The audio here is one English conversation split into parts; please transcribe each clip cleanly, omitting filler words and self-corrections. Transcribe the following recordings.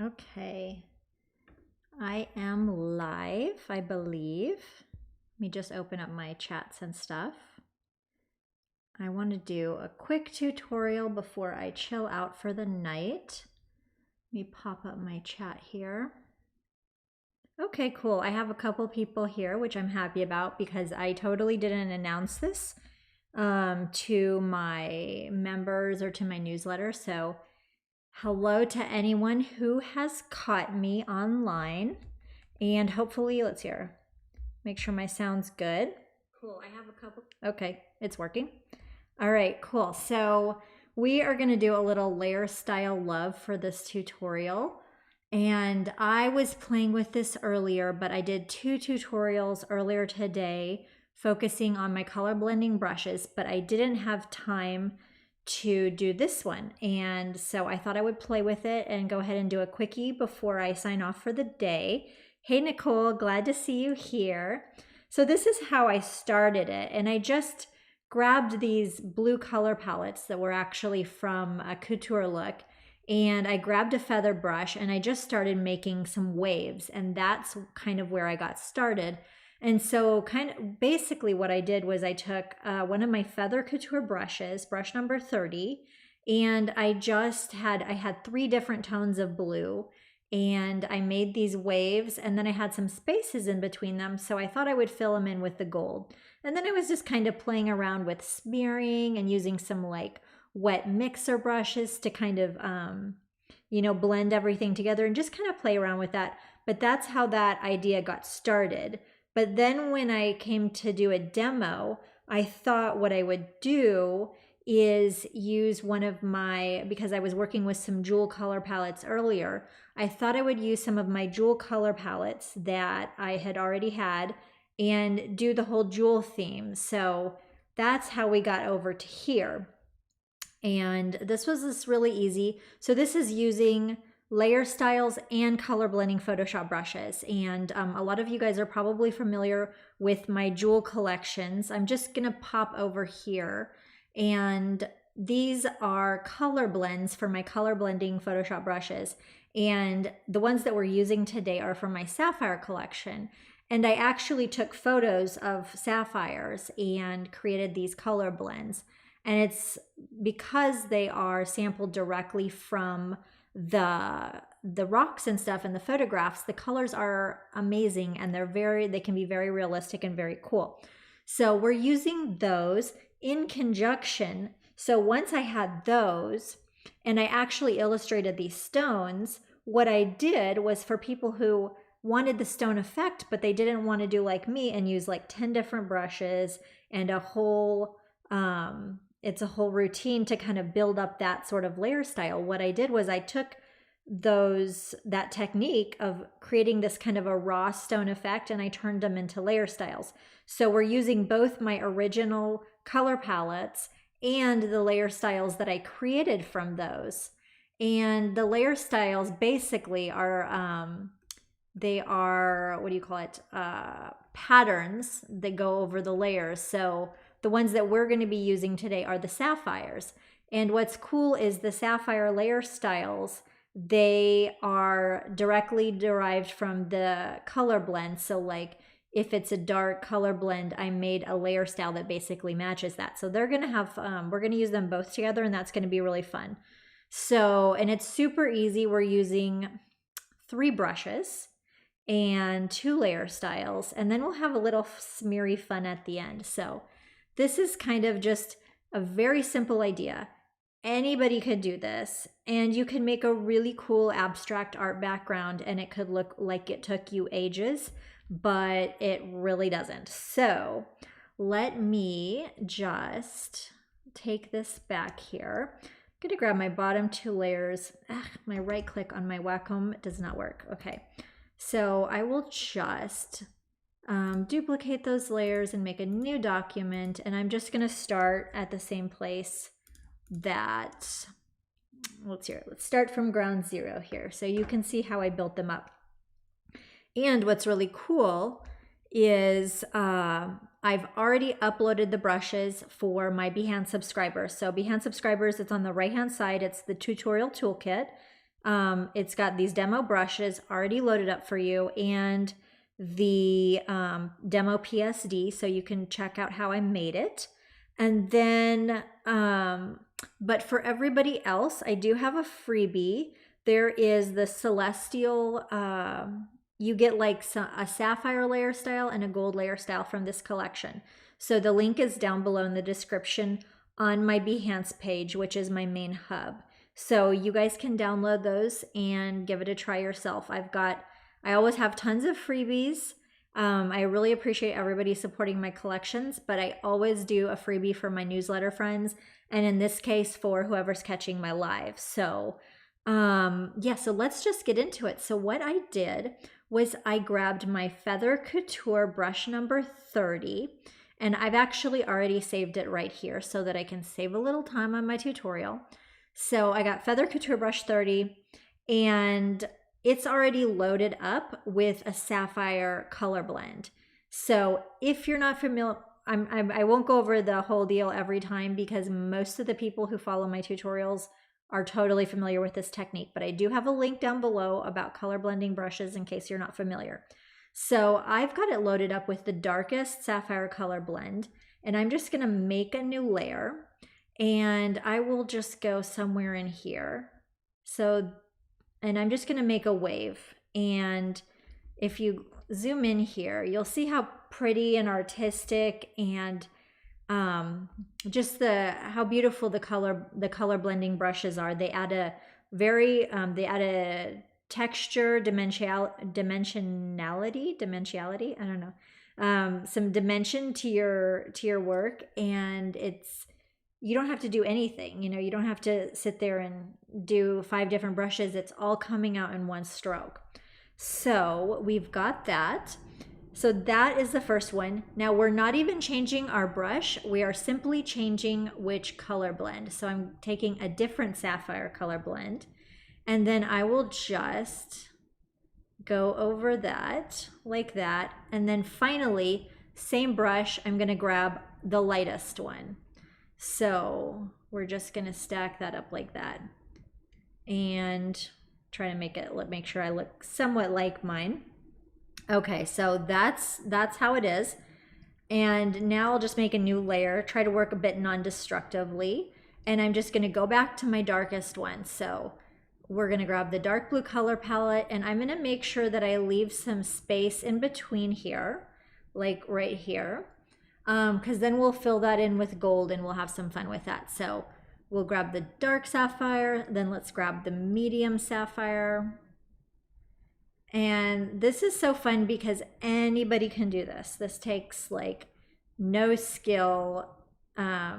Okay, I am live, I believe. Let me just open up my chats and stuff. I want to do a quick tutorial before I chill out for the night. Let me pop up my chat here. Okay, cool. I have a couple people here, which I'm happy about because I totally didn't announce this to my members or to my newsletter. So hello to anyone who has caught me online. And hopefully, let's hear. Make sure my sound's good. Cool. I have a couple. Okay, it's working. All right, cool. So we are going to do a little layer style love for this tutorial. And I was playing with this earlier, but I did 2 tutorials earlier today focusing on my color blending brushes, but I didn't have time to do this one. And so I thought I would play with it and go ahead and do a quickie before I sign off for the day. Hey, Nicole, glad to see you here. So this is how I started it. And I just grabbed these blue color palettes that were actually from a couture look. And I grabbed a feather brush and I just started making some waves. And that's kind of where I got started. And so kind of basically what I did was I took one of my feather couture brushes, brush number 30, and I had 3 different tones of blue, and I made these waves, and then I had some spaces in between them, so I thought I would fill them in with the gold. And then I was just kind of playing around with smearing and using some like wet mixer brushes to kind of blend everything together and just kind of play around with that. But that's how that idea got started. But then when I came to do a demo, I thought what I would do is use one of my, because I was working with some jewel color palettes earlier, I thought I would use some of my jewel color palettes that I had already had and do the whole jewel theme. So that's how we got over to here. And this was really easy. So this is using layer styles and color blending Photoshop brushes. And a lot of you guys are probably familiar with my jewel collections. I'm just gonna pop over here, and these are color blends for my color blending Photoshop brushes. And the ones that we're using today are from my Sapphire collection. And I actually took photos of sapphires and created these color blends. And it's because they are sampled directly from the rocks and stuff and the photographs, the colors are amazing and they can be very realistic and very cool. So we're using those in conjunction. So once I had those and I actually illustrated these stones, what I did was for people who wanted the stone effect, but they didn't want to do like me and use like 10 different brushes and a whole it's a whole routine to kind of build up that sort of layer style. What I did was I took that technique of creating this kind of a raw stone effect and I turned them into layer styles. So we're using both my original color palettes and the layer styles that I created from those. And the layer styles basically are they are, what do you call it, patterns that go over the layers. So the ones that we're going to be using today are the sapphires. And what's cool is the sapphire layer styles, they are directly derived from the color blend. So like if it's a dark color blend, I made a layer style that basically matches that. So they're going to have, we're going to use them both together and that's going to be really fun. So, and it's super easy. We're using 3 brushes and 2 layer styles, and then we'll have a little smeary fun at the end. So this is kind of just a very simple idea. Anybody could do this, and you can make a really cool abstract art background, and it could look like it took you ages, but it really doesn't. So let me just take this back here. I'm gonna grab my bottom 2 layers. My right click on my Wacom does not work. Okay, so I will just duplicate those layers and make a new document, and I'm just gonna start at the same place that, let's start from ground zero here so you can see how I built them up. And what's really cool is I've already uploaded the brushes for my Behance subscribers. So Behance subscribers, it's on the right hand side, it's the tutorial toolkit. It's got these demo brushes already loaded up for you and the demo PSD, so you can check out how I made it. And then, but for everybody else, I do have a freebie. There is the Celestial, you get like a sapphire layer style and a gold layer style from this collection. So the link is down below in the description on my Behance page, which is my main hub. So you guys can download those and give it a try yourself. I always have tons of freebies. I really appreciate everybody supporting my collections, but I always do a freebie for my newsletter friends, and in this case for whoever's catching my live. So yeah, so let's just get into it. So what I did was I grabbed my Feather Couture brush number 30, and I've actually already saved it right here so that I can save a little time on my tutorial. So I got Feather Couture brush 30, and it's already loaded up with a Sapphire color blend. So if you're not familiar, I won't go over the whole deal every time because most of the people who follow my tutorials are totally familiar with this technique, but I do have a link down below about color blending brushes in case you're not familiar. So I've got it loaded up with the darkest Sapphire color blend, and I'm just gonna make a new layer, and I will just go somewhere in here. And I'm just gonna make a wave. And if you zoom in here, you'll see how pretty and artistic and just how beautiful the color blending brushes are. They add a texture, dimensionality, I don't know, some dimension to your work, and you don't have to do anything. You don't have to sit there and do 5 different brushes. It's all coming out in one stroke. So we've got that. So that is the first one. Now we're not even changing our brush. We are simply changing which color blend. So I'm taking a different Sapphire color blend, and then I will just go over that like that. And then finally, same brush, I'm gonna grab the lightest one. So we're just gonna stack that up like that and try to make sure I look somewhat like mine. Okay, so that's how it is. And now I'll just make a new layer, try to work a bit non-destructively, and I'm just gonna go back to my darkest one. So we're gonna grab the dark blue color palette, and I'm gonna make sure that I leave some space in between here, like right here, because then we'll fill that in with gold and we'll have some fun with that. So we'll grab the dark sapphire, then let's grab the medium sapphire. And this is so fun because anybody can do this. This takes like no skill. I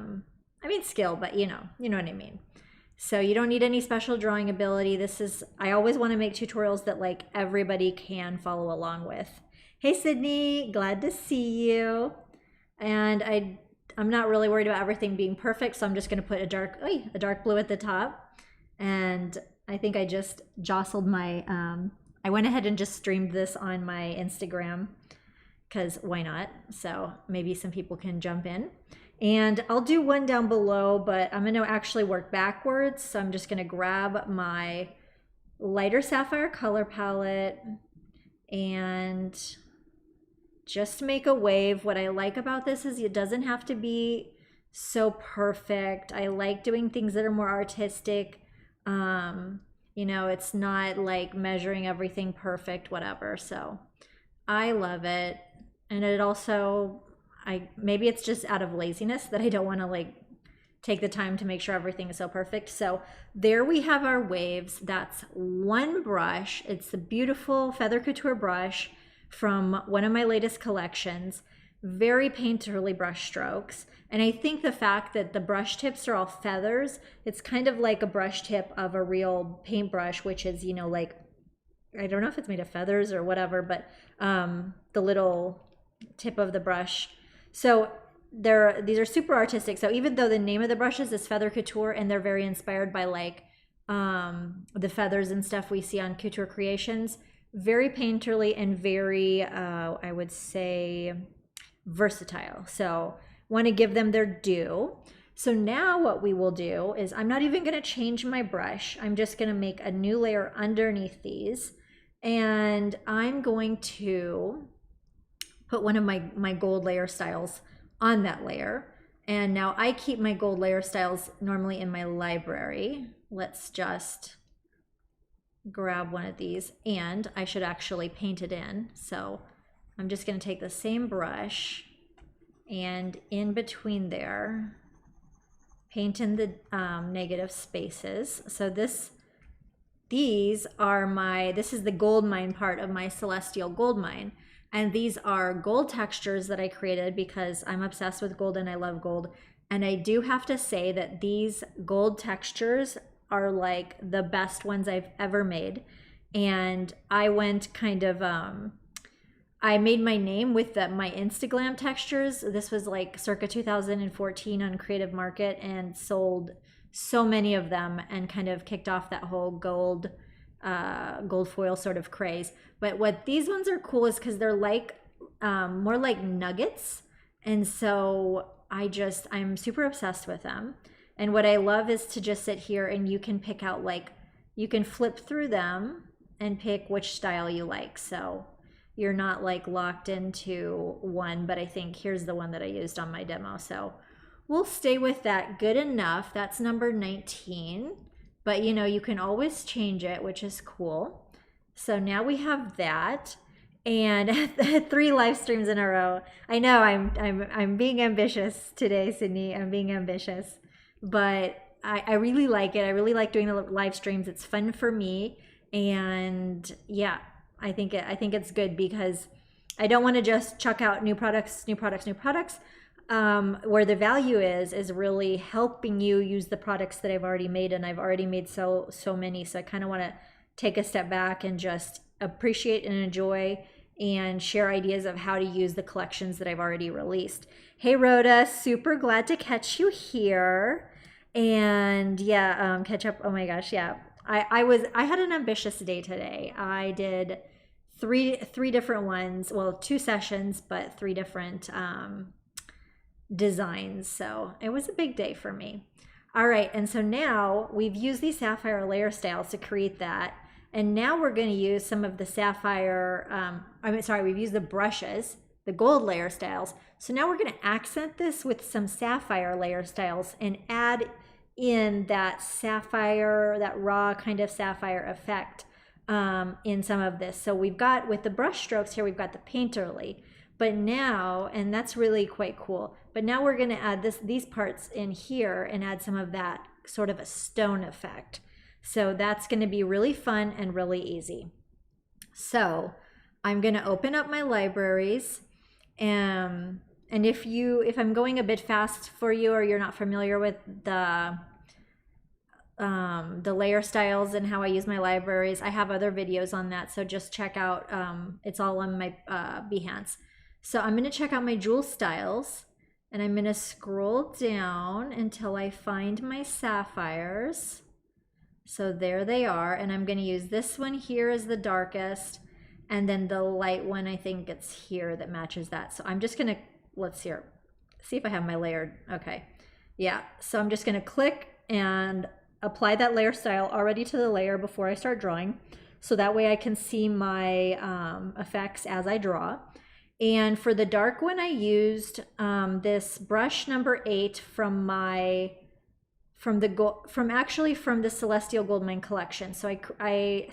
mean skill, but you know what I mean. So you don't need any special drawing ability. I always want to make tutorials that like everybody can follow along with. Hey Sydney, glad to see you. And I'm not really worried about everything being perfect, so I'm just going to put a dark blue at the top. And I think I just jostled my I went ahead and just streamed this on my Instagram because why not? So maybe some people can jump in. And I'll do one down below, but I'm going to actually work backwards. So I'm just going to grab my lighter sapphire color palette and just make a wave. What I like about this is it doesn't have to be so perfect. I like doing things that are more artistic. It's not like measuring everything perfect, whatever. So I love it. And it also, maybe it's just out of laziness that I don't want to like take the time to make sure everything is so perfect. So there we have our waves. That's one brush. It's the beautiful Feather Couture brush from one of my latest collections. Very painterly brush strokes. And I think the fact that the brush tips are all feathers, it's kind of like a brush tip of a real paintbrush, which is, like, I don't know if it's made of feathers or whatever, but the little tip of the brush. So these are super artistic. So even though the name of the brushes is Feather Couture and they're very inspired by like the feathers and stuff we see on Couture Creations, very painterly and very, I would say, versatile. So want to give them their due. So now what we will do is I'm not even going to change my brush. I'm just going to make a new layer underneath these. And I'm going to put one of my gold layer styles on that layer. And now I keep my gold layer styles normally in my library. Let's just grab one of these, and I should actually paint it in. So I'm just going to take the same brush and in between there, paint in the negative spaces. So these are this is the gold mine part of my celestial gold mine. And these are gold textures that I created because I'm obsessed with gold and I love gold. And I do have to say that these gold textures are like the best ones I've ever made. And I went kind of, I made my name with my Instaglam textures. This was like circa 2014 on Creative Market, and sold so many of them and kind of kicked off that whole gold foil sort of craze. But what these ones are cool is because they're like more like nuggets. And so I'm super obsessed with them. And what I love is to just sit here and you can pick out, like, you can flip through them and pick which style you like. So you're not like locked into one, but I think here's the one that I used on my demo. So we'll stay with that. Good enough. That's number 19. But you know, you can always change it, which is cool. So now we have that. And 3 live streams in a row. I know I'm being ambitious today, Sydney. I'm being ambitious. But I really like it. I really like doing the live streams. It's fun for me. And yeah, I think it's good because I don't want to just chuck out new products. Where the value is really helping you use the products that I've already made, and I've already made so many. So I kind of want to take a step back and just appreciate and enjoy and share ideas of how to use the collections that I've already released. Hey Rhoda, super glad to catch you here. And yeah, catch up. Oh my gosh, yeah. I had an ambitious day today. I did three different ones. Well, 2 sessions, but 3 different designs. So it was a big day for me. All right, and so now we've used these Sapphire layer styles to create that. And now we're going to use some of the Sapphire, we've used the brushes, the gold layer styles. So now we're going to accent this with some Sapphire layer styles and add in that sapphire, that raw kind of sapphire effect in some of this. So we've got, with the brush strokes here, we've got the painterly. But now, and that's really quite cool, but now we're going to add these parts in here and add some of that sort of a stone effect. So that's going to be really fun and really easy. So I'm going to open up my libraries, and if I'm going a bit fast for you, or you're not familiar with the layer styles and how I use my libraries, I have other videos on that. So just check out, it's all on my Behance. So I'm going to check out my jewel styles, and I'm going to scroll down until I find my sapphires. So there they are, and I'm going to use this one here as the darkest, and then the light one, I think it's here, that matches that. So I'm just going to, let's see if I have my layered. Okay. Yeah. So I'm just going to click and apply that layer style already to the layer before I start drawing. So that way I can see my effects as I draw. And for the dark one, I used this brush number 8 from the Celestial Goldmine collection. So I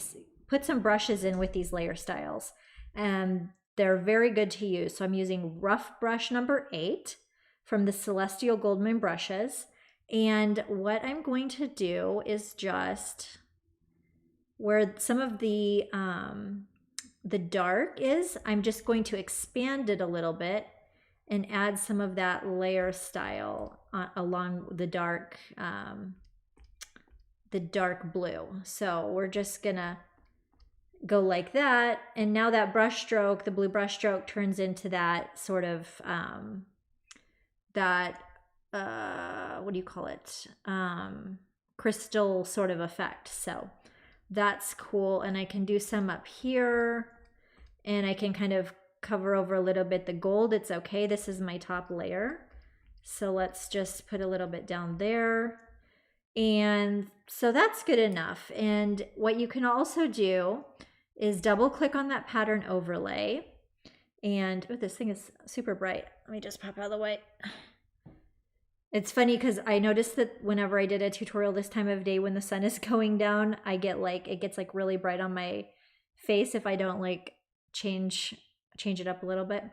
put some brushes in with these layer styles, and they're very good to use. So I'm using rough brush number 8 from the Celestial Goldmine brushes. And what I'm going to do is just where some of the dark is, I'm just going to expand it a little bit and add some of that layer style along the dark blue. So we're just gonna go like that, and now that brush stroke, the blue brush stroke, turns into that sort of what do you call it, crystal sort of effect. So that's cool. And I can do some up here, and I can kind of cover over a little bit the gold. It's okay. This is my top layer. So let's just put a little bit down there. And so that's good enough. And what you can also do is double click on that pattern overlay. And oh, this thing is super bright. Let me just pop out of the way. It's funny because I noticed that whenever I did a tutorial this time of day when the sun is going down, I get like, it gets like really bright on my face if I don't like change it up a little bit.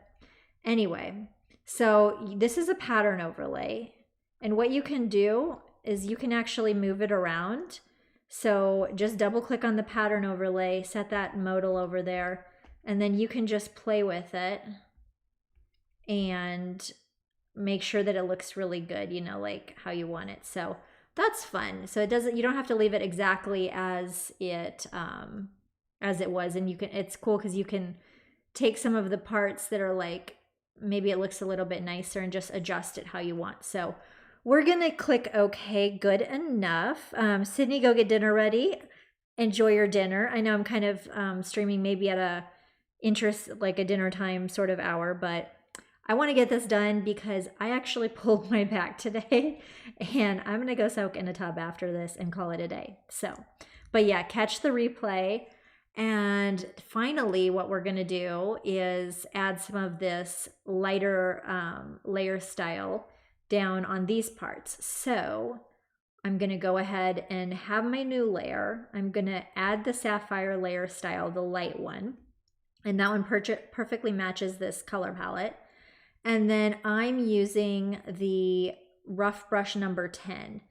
Anyway, so this is a pattern overlay. And what you can do is you can actually move it around. So just double click on the pattern overlay, set that modal over there, and then you can just play with it and make sure that it looks really good, you know, like how you want it. So that's fun. So it doesn't, you don't have to leave it exactly as it was. And you can, it's cool because you can take some of the parts that are like, maybe it looks a little bit nicer and just adjust it how you want. So we're going to click OK, good enough. Sydney, go get dinner ready. Enjoy your dinner. I know I'm kind of streaming maybe at a interest, like a dinner time sort of hour, but I want to get this done because I actually pulled my back today and I'm going to go soak in a tub after this and call it a day. So, but yeah, catch the replay. And finally, what we're going to do is add some of this lighter layer style down on these parts. So I'm going to go ahead and have my new layer. I'm going to add the Sapphire layer style, the light one. And that one perfectly matches this color palette. And then I'm using the rough brush number 10.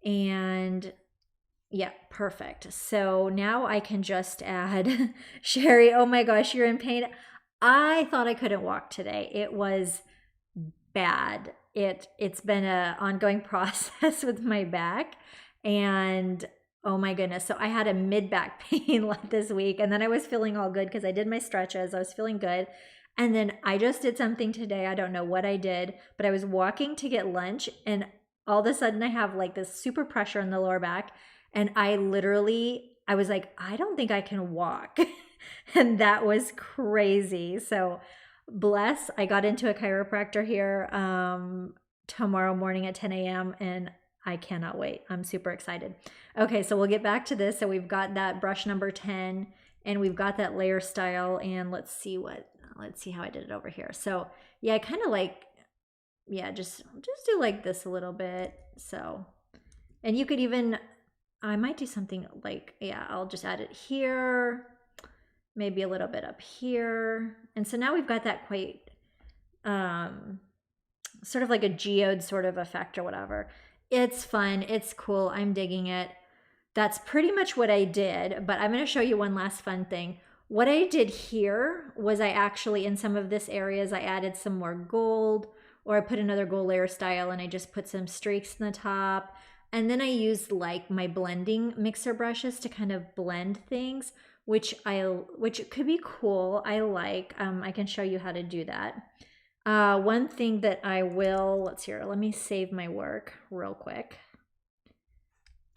And yeah, perfect. So now I can just add Sherry. Oh my gosh, you're in pain. I thought I couldn't walk today. It was bad. It's been an ongoing process with my back. And oh my goodness. So I had a mid-back pain this week. And then I was feeling all good because I did my stretches. I was feeling good. And then I just did something today. I don't know what I did, but I was walking to get lunch and all of a sudden I have like this super pressure in the lower back. And I was like, I don't think I can walk. And that was crazy. So bless, I got into a chiropractor here tomorrow morning at 10 a.m. and I cannot wait. I'm super excited. Okay, so we'll get back to this. So we've got that brush number 10 and we've got that layer style. And let's see how I did it over here. So yeah, I kind of like, yeah, just do like this a little bit. So, and you could even, I might do something like, yeah, I'll just add it here, maybe a little bit up here. And so now we've got that quite sort of like a geode sort of effect or whatever. It's fun. It's cool. I'm digging it. That's pretty much what I did, but I'm going to show you one last fun thing. What I did here was I actually, in some of this areas, I added some more gold, or I put another gold layer style and I just put some streaks in the top. And then I used like my blending mixer brushes to kind of blend things, which could be cool. I like, I can show you how to do that. One thing that I will, let me save my work real quick.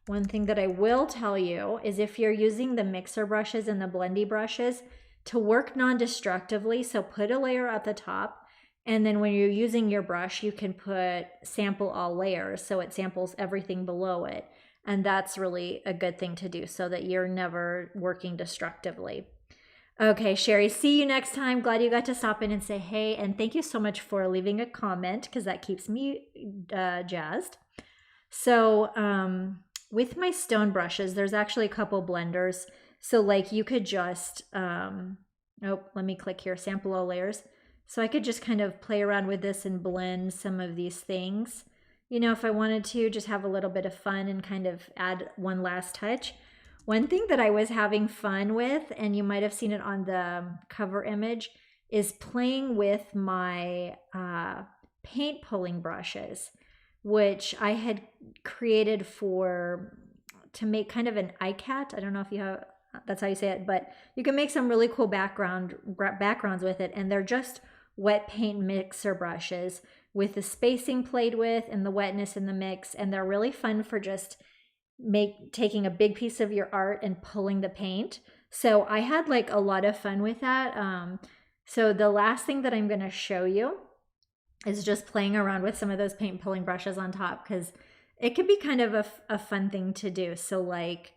One thing that I will tell you is if you're using the mixer brushes and the blendy brushes to work non-destructively, so put a layer at the top, and then when you're using your brush, you can put sample all layers so it samples everything below it. And that's really a good thing to do so that you're never working destructively. Okay, Sherry, see you next time. Glad you got to stop in and say hey, and thank you so much for leaving a comment because that keeps me jazzed. So, with my stone brushes, there's actually a couple blenders. So like you could just, let me click here, sample all layers. So I could just kind of play around with this and blend some of these things. You know, if I wanted to just have a little bit of fun and kind of add one last touch. One thing that I was having fun with, and you might have seen it on the cover image, is playing with my paint pulling brushes, which I had created to make kind of an eye cat. I don't know if that's how you say it, but you can make some really cool backgrounds with it. And they're just wet paint mixer brushes with the spacing played with and the wetness in the mix. And they're really fun for just taking a big piece of your art and pulling the paint. So I had like a lot of fun with that. So the last thing that I'm going to show you is just playing around with some of those paint pulling brushes on top, because it could be kind of a fun thing to do. So like,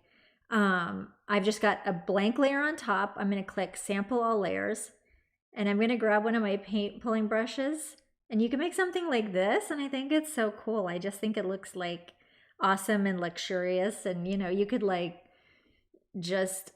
I've just got a blank layer on top. I'm going to click sample all layers, and I'm going to grab one of my paint pulling brushes, and you can make something like this. And I think it's so cool. I just think it looks like awesome and luxurious. And, you know, you could like just,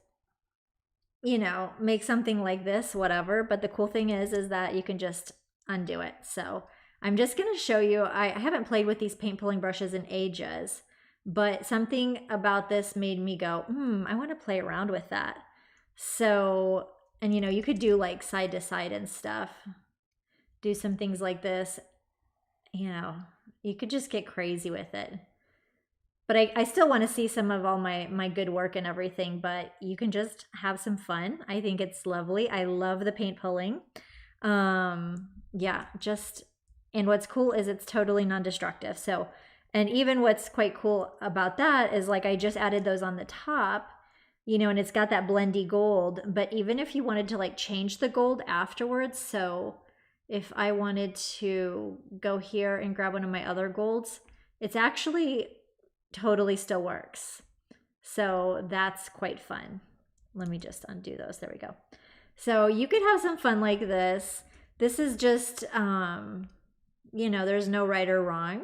you know, make something like this, whatever. But the cool thing is that you can just undo it. So I'm just going to show you, I haven't played with these paint pulling brushes in ages, but something about this made me go, I want to play around with that. So, and you know, you could do like side to side and stuff, do some things like this, you know, you could just get crazy with it. But I still want to see some of all my good work and everything, but you can just have some fun. I think it's lovely. I love the paint pulling. Yeah, just, and what's cool is it's totally non-destructive. So, and even what's quite cool about that is like I just added those on the top, you know, and it's got that blendy gold. But even if you wanted to like change the gold afterwards, so if I wanted to go here and grab one of my other golds, it's actually totally still works. So that's quite fun. Let me just undo those. There we go. So you could have some fun like this. This is just, you know, there's no right or wrong.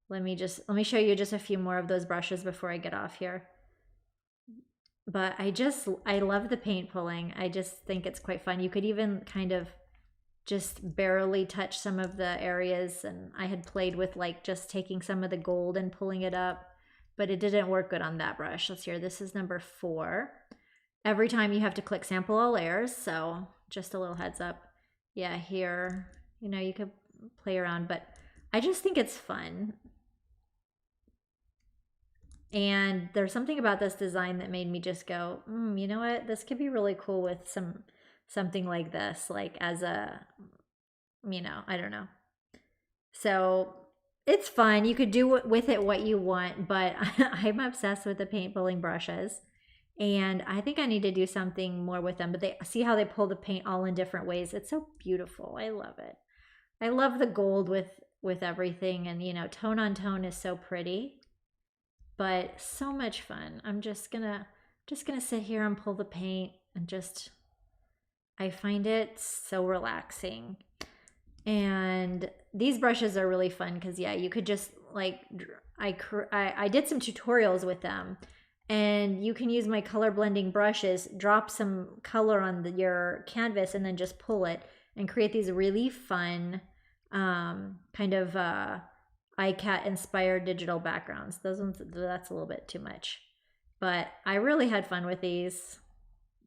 Let me show you just a few more of those brushes before I get off here. But I love the paint pulling. I just think it's quite fun. You could even kind of just barely touch some of the areas. And I had played with like just taking some of the gold and pulling it up, but it didn't work good on that brush. Let's see, this is number 4. Every time you have to click sample all layers. So just a little heads up. Yeah, here, you know, you could play around, but I just think it's fun. And there's something about this design that made me just go, you know what, this could be really cool with something like this, like as a, you know, I don't know. So it's fun. You could do with it what you want, but I'm obsessed with the paint pulling brushes. And I think I need to do something more with them. But they see how they pull the paint all in different ways. It's so beautiful. I love it. I love the gold with everything. And, you know, tone on tone is so pretty. But so much fun. I'm just gonna sit here and pull the paint and just, I find it so relaxing. And these brushes are really fun because, yeah, you could just like, I did some tutorials with them, and you can use my color blending brushes, drop some color on your canvas, and then just pull it and create these really fun kind of iCat inspired digital backgrounds. Those ones, that's a little bit too much, but I really had fun with these.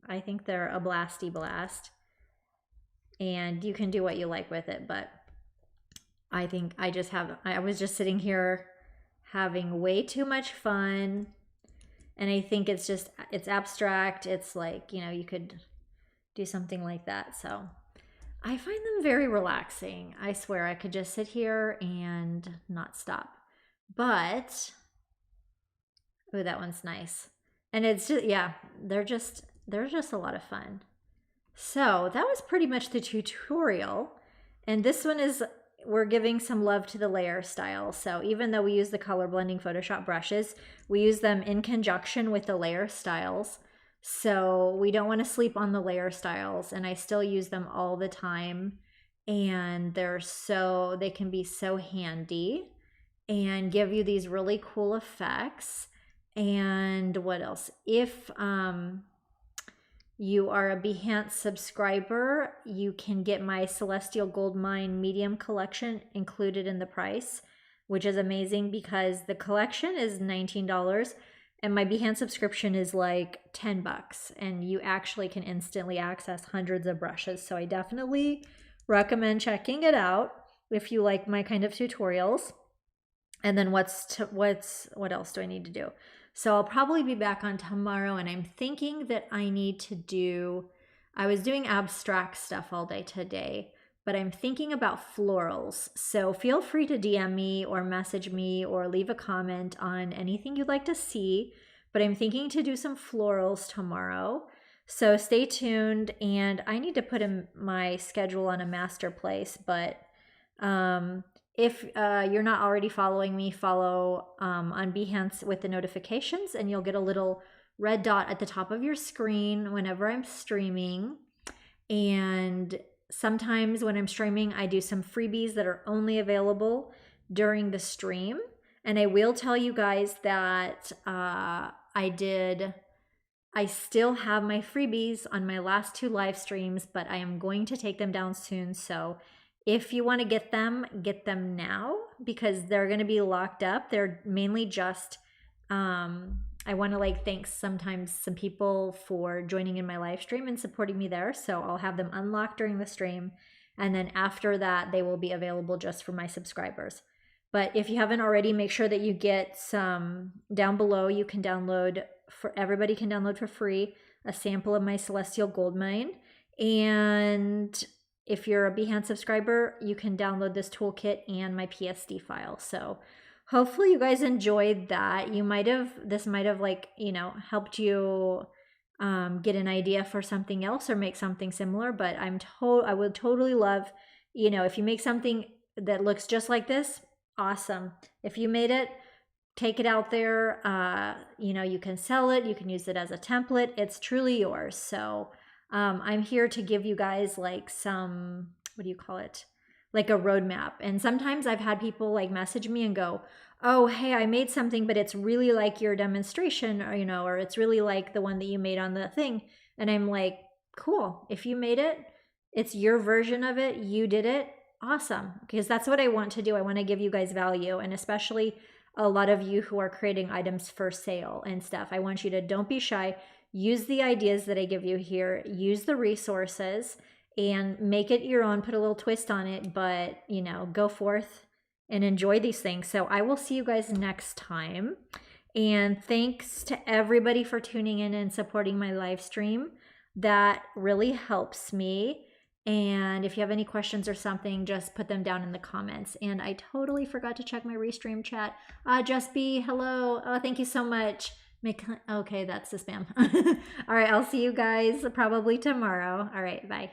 I think they're a blasty blast, and you can do what you like with it. But I think I was just sitting here having way too much fun. And I think it's abstract. It's like, you know, you could do something like that. So I find them very relaxing. I swear I could just sit here and not stop. But, oh, that one's nice. And it's just, yeah, they're just a lot of fun. So that was pretty much the tutorial. And this one is, we're giving some love to the layer style. So even though we use the color blending Photoshop brushes, we use them in conjunction with the layer styles. So we don't want to sleep on the layer styles, and I still use them all the time. And they can be so handy and give you these really cool effects. And what else? If you are a Behance subscriber, you can get my Celestial Goldmine Medium collection included in the price, which is amazing because the collection is $19 and my Behance subscription is like $10, and you actually can instantly access hundreds of brushes. So I definitely recommend checking it out if you like my kind of tutorials. And then what else do I need to do? So I'll probably be back on tomorrow, and I'm thinking that I was doing abstract stuff all day today, but I'm thinking about florals. So feel free to DM me or message me or leave a comment on anything you'd like to see, but I'm thinking to do some florals tomorrow. So stay tuned, and I need to put in my schedule on a master place, but If you're not already following me, follow on Behance with the notifications, and you'll get a little red dot at the top of your screen whenever I'm streaming. And sometimes when I'm streaming, I do some freebies that are only available during the stream. And I will tell you guys that I still have my freebies on my last 2 live streams, but I am going to take them down soon. So if you want to get them now, because they're going to be locked up. They're mainly just, I want to like thank sometimes some people for joining in my live stream and supporting me there. So I'll have them unlocked during the stream. And then after that, they will be available just for my subscribers. But if you haven't already, make sure that you get some down below. You can download, for everybody can download for free, a sample of my Celestial Gold Mine. And if you're a Behance subscriber, you can download this toolkit and my PSD file. So hopefully you guys enjoyed that. This might have like, you know, helped you get an idea for something else or make something similar. But I would totally love, you know, if you make something that looks just like this, awesome. If you made it, take it out there. You know, you can sell it. You can use it as a template. It's truly yours. So I'm here to give you guys like some, what do you call it? Like a roadmap. And sometimes I've had people like message me and go, oh, hey, I made something, but it's really like your demonstration, or, you know, or it's really like the one that you made on the thing. And I'm like, cool. If you made it, it's your version of it. You did it. Awesome. Because that's what I want to do. I want to give you guys value. And especially a lot of you who are creating items for sale and stuff. I want you to, don't be shy. Use the ideas that I give you here. Use the resources and make it your own. Put a little twist on it. But, you know, go forth and enjoy these things. So I will see you guys next time. And thanks to everybody for tuning in and supporting my live stream. That really helps me. And if you have any questions or something, just put them down in the comments. And I totally forgot to check my restream chat. Just be hello. Oh, thank you so much. Okay, that's the spam. All right, I'll see you guys probably tomorrow. All right, bye.